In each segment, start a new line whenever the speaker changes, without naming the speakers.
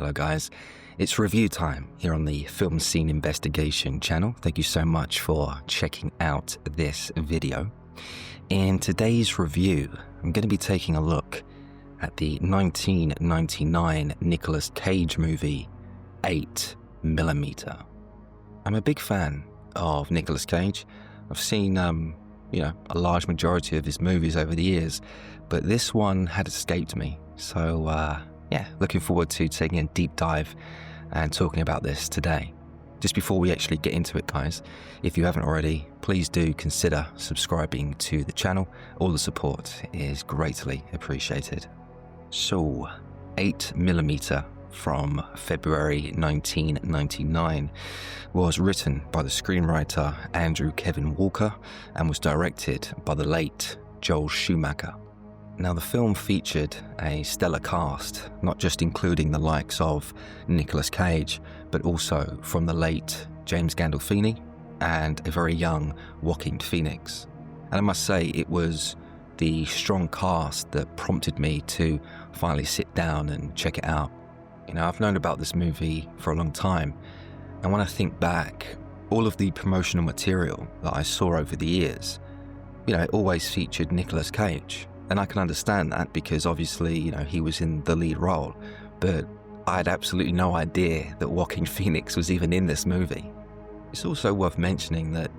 Hello guys, it's review time here on the Film Scene Investigation channel. Thank you so much for checking out this video. In today's review, I'm going to be taking a look at the 1999 Nicolas Cage movie, 8mm. I'm a big fan of Nicolas Cage. I've seen, a large majority of his movies over the years, but this one had escaped me. So, looking forward to taking a deep dive and talking about this today. Just before we actually get into it, guys, if you haven't already, please do consider subscribing to the channel. All the support is greatly appreciated. So, 8mm from February 1999 was written by the screenwriter Andrew Kevin Walker and was directed by the late Joel Schumacher. Now, the film featured a stellar cast, not just including the likes of Nicolas Cage, but also from the late James Gandolfini and a very young Joaquin Phoenix. And I must say, it was the strong cast that prompted me to finally sit down and check it out. I've known about this movie for a long time, and when I think back, all of the promotional material that I saw over the years, it always featured Nicolas Cage. And I can understand that because obviously, he was in the lead role, but I had absolutely no idea that Joaquin Phoenix was even in this movie. It's also worth mentioning that,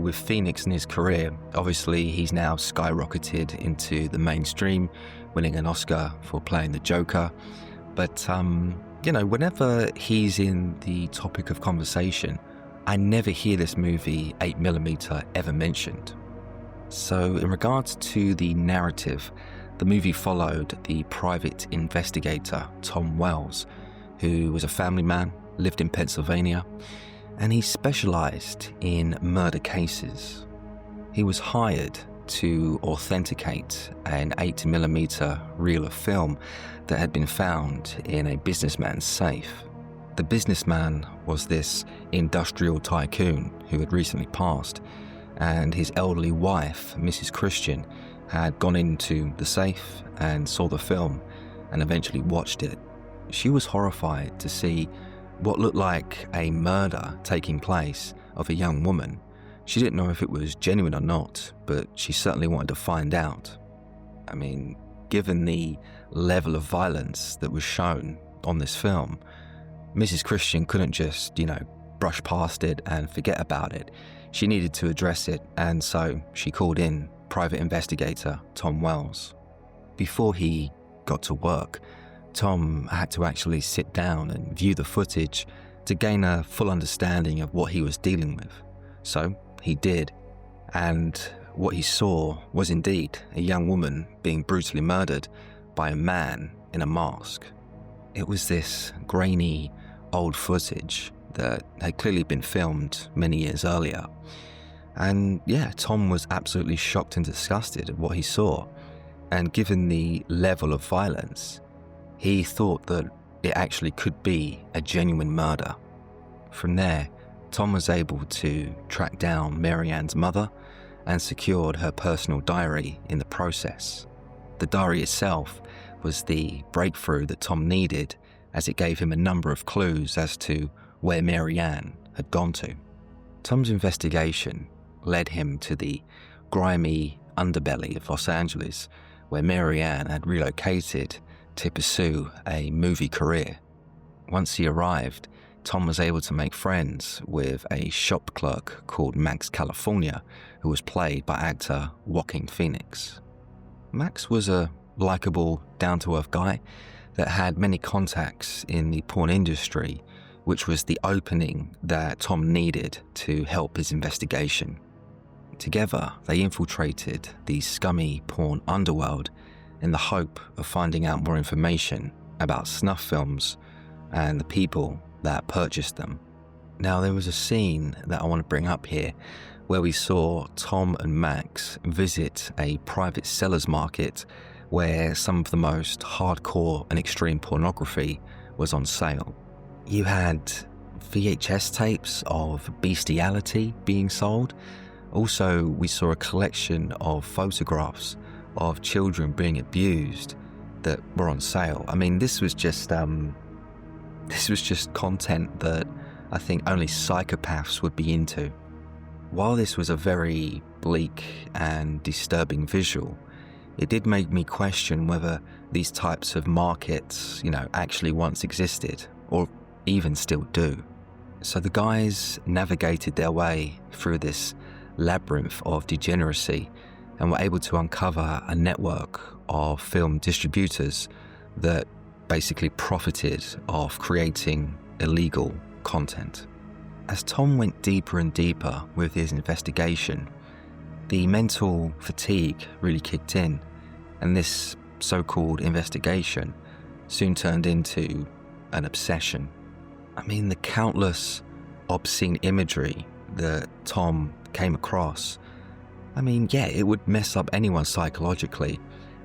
with Phoenix in his career, obviously he's now skyrocketed into the mainstream, winning an Oscar for playing the Joker. But, whenever he's in the topic of conversation, I never hear this movie 8mm ever mentioned. So in regards to the narrative, the movie followed the private investigator Tom Wells, who was a family man, lived in Pennsylvania, and he specialized in murder cases. He was hired to authenticate an 8mm reel of film that had been found in a businessman's safe. The businessman was this industrial tycoon who had recently passed, and his elderly wife, Mrs. Christian, had gone into the safe and saw the film and eventually watched it. She was horrified to see what looked like a murder taking place of a young woman. She didn't know if it was genuine or not, but she certainly wanted to find out. Given the level of violence that was shown on this film, Mrs. Christian couldn't just, brush past it and forget about it. She needed to address it, and so she called in private investigator Tom Wells. Before he got to work, Tom had to actually sit down and view the footage to gain a full understanding of what he was dealing with. So he did, and what he saw was indeed a young woman being brutally murdered by a man in a mask. It was this grainy, old footage that had clearly been filmed many years earlier. And Tom was absolutely shocked and disgusted at what he saw. And given the level of violence, he thought that it actually could be a genuine murder. From there, Tom was able to track down Mary Ann's mother and secured her personal diary in the process. The diary itself was the breakthrough that Tom needed, as it gave him a number of clues as to where Mary Ann had gone to. Tom's investigation led him to the grimy underbelly of Los Angeles, where Mary Ann had relocated to pursue a movie career. Once he arrived, Tom was able to make friends with a shop clerk called Max California, who was played by actor Joaquin Phoenix. Max was a likable, down-to-earth guy that had many contacts in the porn industry, which was the opening that Tom needed to help his investigation. Together, they infiltrated the scummy porn underworld in the hope of finding out more information about snuff films and the people that purchased them. Now, there was a scene that I want to bring up here where we saw Tom and Max visit a private seller's market where some of the most hardcore and extreme pornography was on sale. You had VHS tapes of bestiality being sold. Also, we saw a collection of photographs of children being abused that were on sale. This was just This was just content that I think only psychopaths would be into. While this was a very bleak and disturbing visual, it did make me question whether these types of markets, actually once existed, or even still do. So the guys navigated their way through this labyrinth of degeneracy and were able to uncover a network of film distributors that basically profited off creating illegal content. As Tom went deeper and deeper with his investigation, the mental fatigue really kicked in, and this so-called investigation soon turned into an obsession. I mean, the countless obscene imagery that Tom came across, it would mess up anyone psychologically,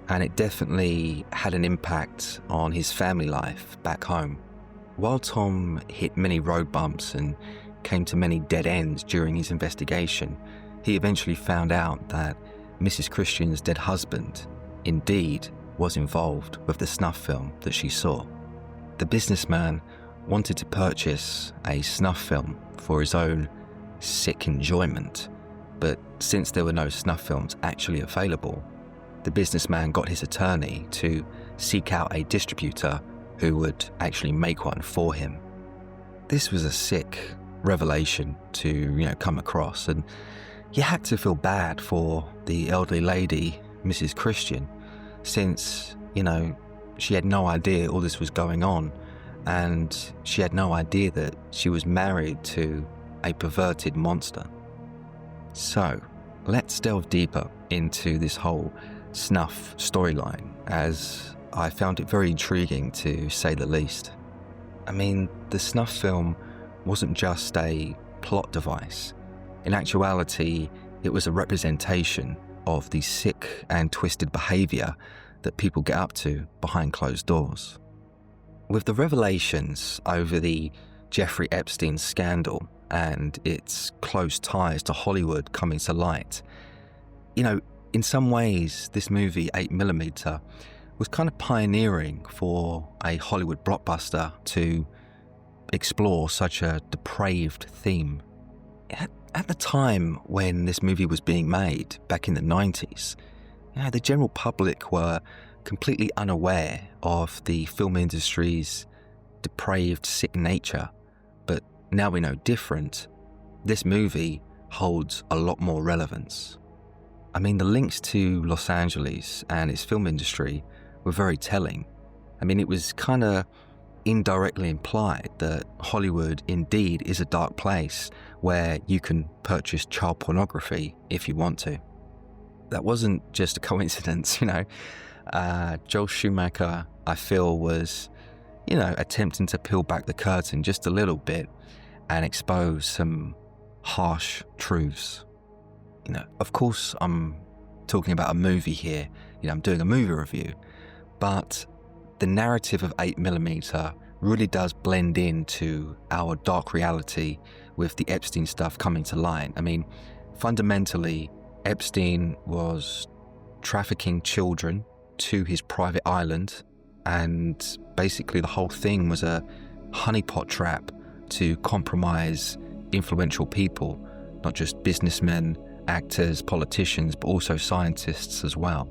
and it definitely had an impact on his family life back home. While Tom hit many road bumps and came to many dead ends during his investigation, he eventually found out that Mrs. Christian's dead husband indeed was involved with the snuff film that she saw. The businessman wanted to purchase a snuff film for his own sick enjoyment, but since there were no snuff films actually available, the businessman got his attorney to seek out a distributor who would actually make one for him. This was a sick revelation to, come across, and you had to feel bad for the elderly lady, Mrs. Christian, since, she had no idea all this was going on, and she had no idea that she was married to a perverted monster. So, let's delve deeper into this whole snuff storyline, as I found it very intriguing to say the least. The snuff film wasn't just a plot device. In actuality, it was a representation of the sick and twisted behaviour that people get up to behind closed doors. With the revelations over the Jeffrey Epstein scandal and its close ties to Hollywood coming to light, in some ways, this movie, 8mm, was kind of pioneering for a Hollywood blockbuster to explore such a depraved theme. At the time when this movie was being made, back in the 90s, the general public were completely unaware of the film industry's depraved, sick nature. But now we know different. This movie holds a lot more relevance. The links to Los Angeles and its film industry were very telling. It was kind of indirectly implied that Hollywood indeed is a dark place where you can purchase child pornography if you want to. That wasn't just a coincidence, Joel Schumacher, I feel, was, attempting to peel back the curtain just a little bit and expose some harsh truths. Of course, I'm talking about a movie here. I'm doing a movie review, but the narrative of 8mm really does blend into our dark reality with the Epstein stuff coming to light. Fundamentally, Epstein was trafficking children to his private island, and basically the whole thing was a honeypot trap to compromise influential people, not just businessmen, actors, politicians, but also scientists as well.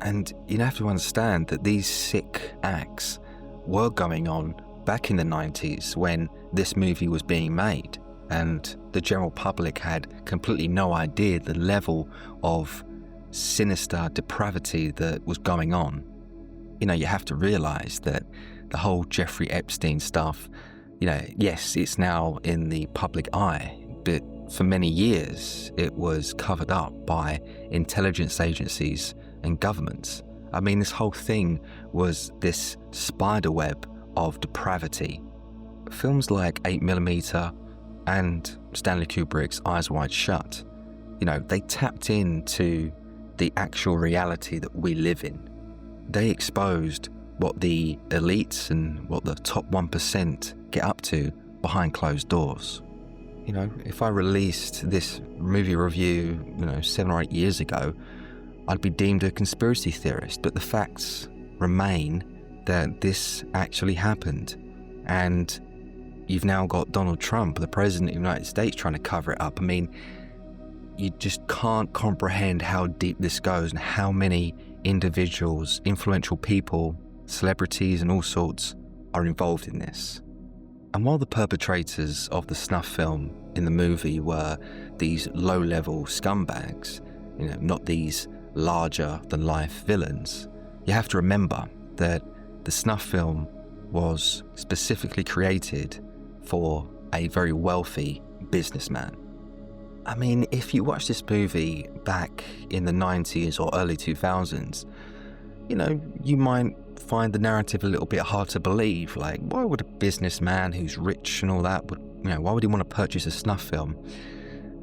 And you have to understand that these sick acts were going on back in the 90s when this movie was being made, and the general public had completely no idea the level of sinister depravity that was going on. You have to realize that the whole Jeffrey Epstein stuff, yes, it's now in the public eye, but for many years it was covered up by intelligence agencies and governments. This whole thing was this spider web of depravity. Films like 8mm and Stanley Kubrick's Eyes Wide Shut, they tapped into the actual reality that we live in. They exposed what the elites and what the top 1% get up to behind closed doors. If I released this movie review, 7 or 8 years ago, I'd be deemed a conspiracy theorist, but the facts remain that this actually happened. And you've now got Donald Trump, the President of the United States, trying to cover it up. I mean, you just can't comprehend how deep this goes and how many individuals, influential people, celebrities and all sorts are involved in this. And while the perpetrators of the snuff film in the movie were these low-level scumbags, not these larger-than-life villains, you have to remember that the snuff film was specifically created for a very wealthy businessman. I mean, if you watch this movie back in the 90s or early 2000s, you might find the narrative a little bit hard to believe. Like, why would a businessman who's rich and all that, why would he want to purchase a snuff film?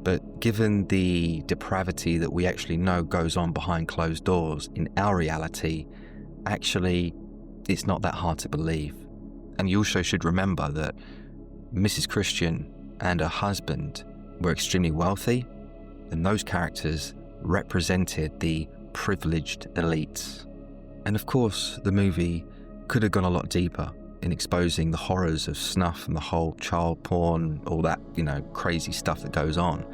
But given the depravity that we actually know goes on behind closed doors in our reality, actually, it's not that hard to believe. And you also should remember that Mrs. Christian and her husband were extremely wealthy, and those characters represented the privileged elites. And of course, the movie could have gone a lot deeper in exposing the horrors of snuff and the whole child porn, all that, crazy stuff that goes on.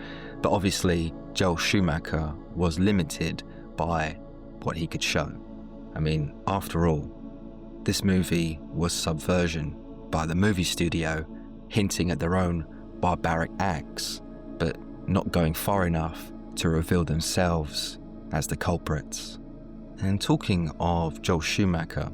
But obviously, Joel Schumacher was limited by what he could show. I mean, after all, this movie was subversion by the movie studio, hinting at their own barbaric acts, but not going far enough to reveal themselves as the culprits. And talking of Joel Schumacher,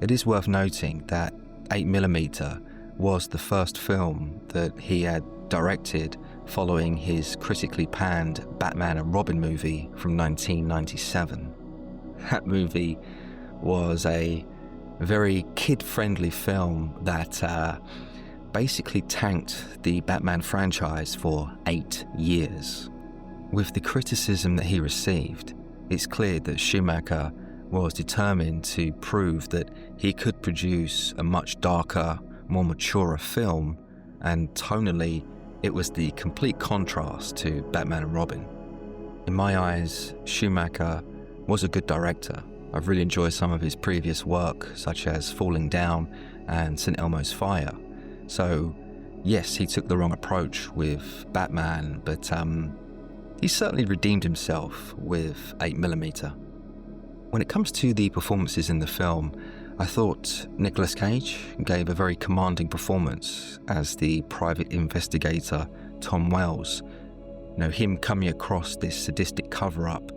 it is worth noting that 8mm was the first film that he had directed following his critically panned Batman and Robin movie from 1997. That movie was a very kid-friendly film that basically tanked the Batman franchise for 8 years. With the criticism that he received, it's clear that Schumacher was determined to prove that he could produce a much darker, more mature film, and tonally, it was the complete contrast to Batman and Robin. In my eyes, Schumacher was a good director. I've really enjoyed some of his previous work, such as Falling Down and St. Elmo's Fire. So, yes, he took the wrong approach with Batman, but he certainly redeemed himself with 8mm. When it comes to the performances in the film, I thought Nicolas Cage gave a very commanding performance as the private investigator Tom Wells. Him coming across this sadistic cover-up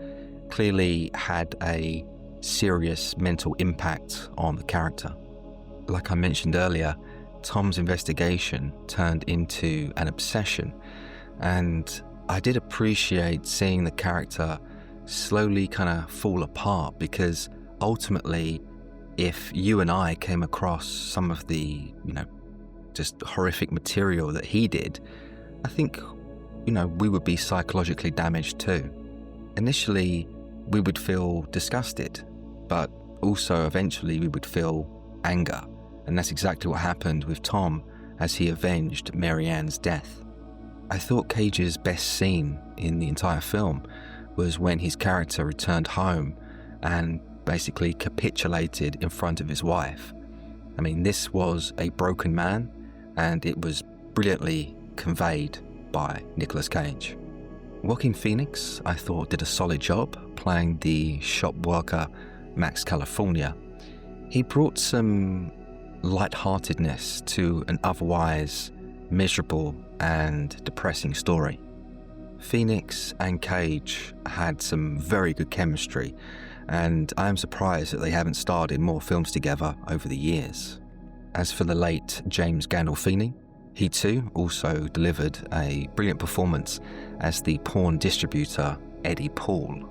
clearly had a serious mental impact on the character. Like I mentioned earlier, Tom's investigation turned into an obsession, and I did appreciate seeing the character slowly kind of fall apart, because ultimately, if you and I came across some of the, just horrific material that he did, I think, we would be psychologically damaged too. Initially, we would feel disgusted, but also eventually we would feel anger. And that's exactly what happened with Tom as he avenged Mary Ann's death. I thought Cage's best scene in the entire film was when his character returned home and basically capitulated in front of his wife. I mean, this was a broken man, and it was brilliantly conveyed by Nicolas Cage. Joaquin Phoenix, I thought, did a solid job playing the shop worker Max California. He brought some lightheartedness to an otherwise miserable and depressing story. Phoenix and Cage had some very good chemistry, and I am surprised that they haven't starred in more films together over the years. As for the late James Gandolfini, he too also delivered a brilliant performance as the porn distributor Eddie Paul.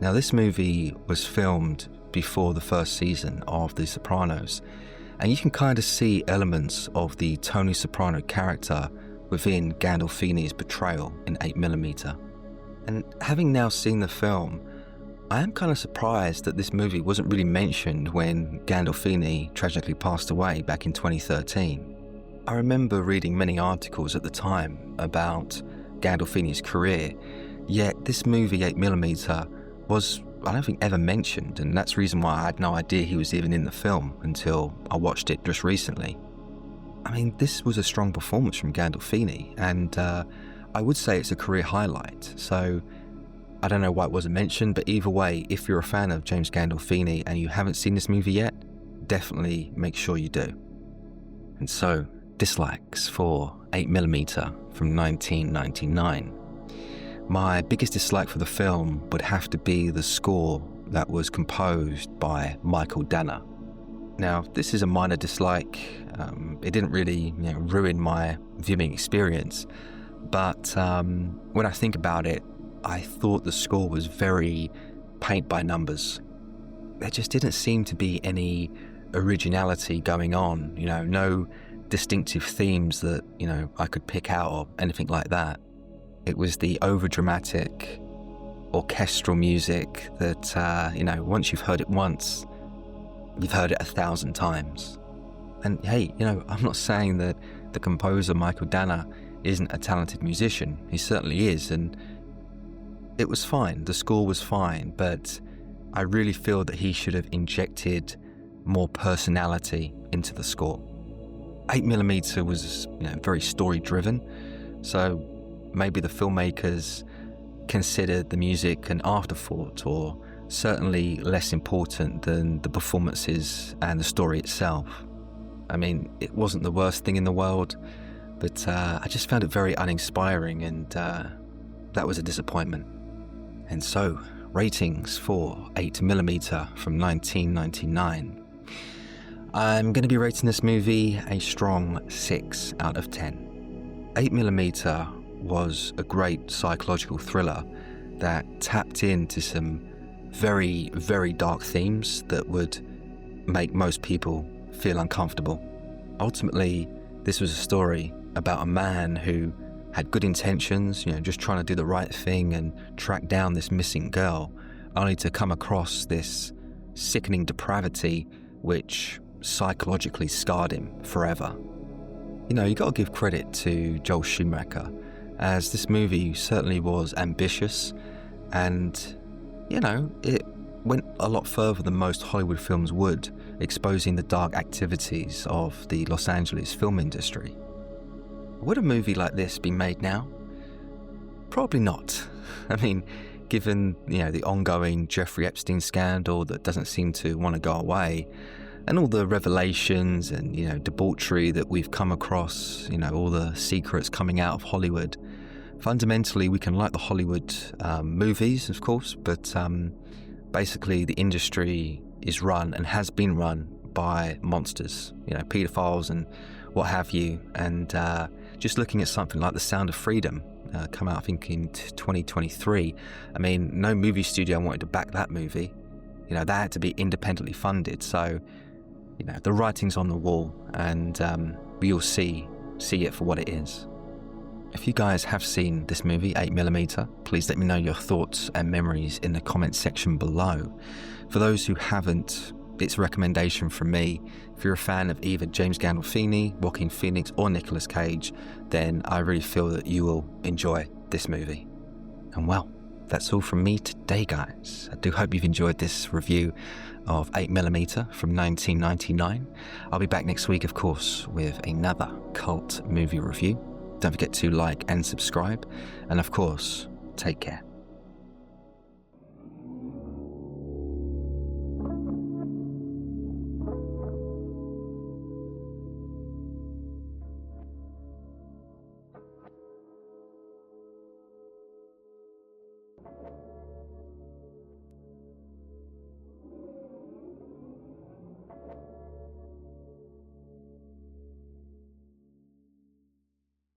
Now, this movie was filmed before the first season of The Sopranos, and you can kind of see elements of the Tony Soprano character within Gandolfini's portrayal in 8mm. And having now seen the film, I am kind of surprised that this movie wasn't really mentioned when Gandolfini tragically passed away back in 2013. I remember reading many articles at the time about Gandolfini's career, yet this movie 8mm was, I don't think, ever mentioned, and that's the reason why I had no idea he was even in the film until I watched it just recently. I mean, this was a strong performance from Gandolfini, and I would say it's a career highlight. So I don't know why it wasn't mentioned, but either way, if you're a fan of James Gandolfini and you haven't seen this movie yet, definitely make sure you do. And so, dislikes for 8mm from 1999. My biggest dislike for the film would have to be the score that was composed by Michael Danner. Now, this is a minor dislike. It didn't really ruin my viewing experience, but when I think about it, I thought the score was very paint by numbers. There just didn't seem to be any originality going on, no distinctive themes that, I could pick out or anything like that. It was the overdramatic orchestral music that, once you've heard it once, you've heard it 1,000 times. And hey, I'm not saying that the composer Michael Danner isn't a talented musician. He certainly is, and it was fine. The score was fine, but I really feel that he should have injected more personality into the score. 8mm was, very story-driven, so maybe the filmmakers considered the music an afterthought, or certainly less important than the performances and the story itself. I mean, it wasn't the worst thing in the world, but I just found it very uninspiring, and that was a disappointment. And so, ratings for 8mm from 1999. I'm going to be rating this movie a strong 6 out of 10. 8mm was a great psychological thriller that tapped into some very, very dark themes that would make most people feel uncomfortable. Ultimately, this was a story about a man who had good intentions, just trying to do the right thing and track down this missing girl, only to come across this sickening depravity which psychologically scarred him forever. You got to give credit to Joel Schumacher, as this movie certainly was ambitious, and it went a lot further than most Hollywood films would, exposing the dark activities of the Los Angeles film industry. Would a movie like this be made now? Probably not. I mean, given the ongoing Jeffrey Epstein scandal that doesn't seem to want to go away, and all the revelations and debauchery that we've come across, all the secrets coming out of Hollywood. Fundamentally, we can like the Hollywood movies, of course, but basically the industry is run and has been run by monsters, pedophiles and what have you. And just looking at something like The Sound of Freedom, come out I think in 2023. I mean, no movie studio wanted to back that movie. That had to be independently funded. So, the writing's on the wall, and we all see it for what it is. If you guys have seen this movie, 8mm, please let me know your thoughts and memories in the comments section below. For those who haven't, it's a recommendation from me. If you're a fan of either James Gandolfini, Joaquin Phoenix, or Nicolas Cage, then I really feel that you will enjoy this movie. And well, that's all from me today, guys. I do hope you've enjoyed this review of 8mm from 1999. I'll be back next week, of course, with another cult movie review. Don't forget to like and subscribe, and of course, take care.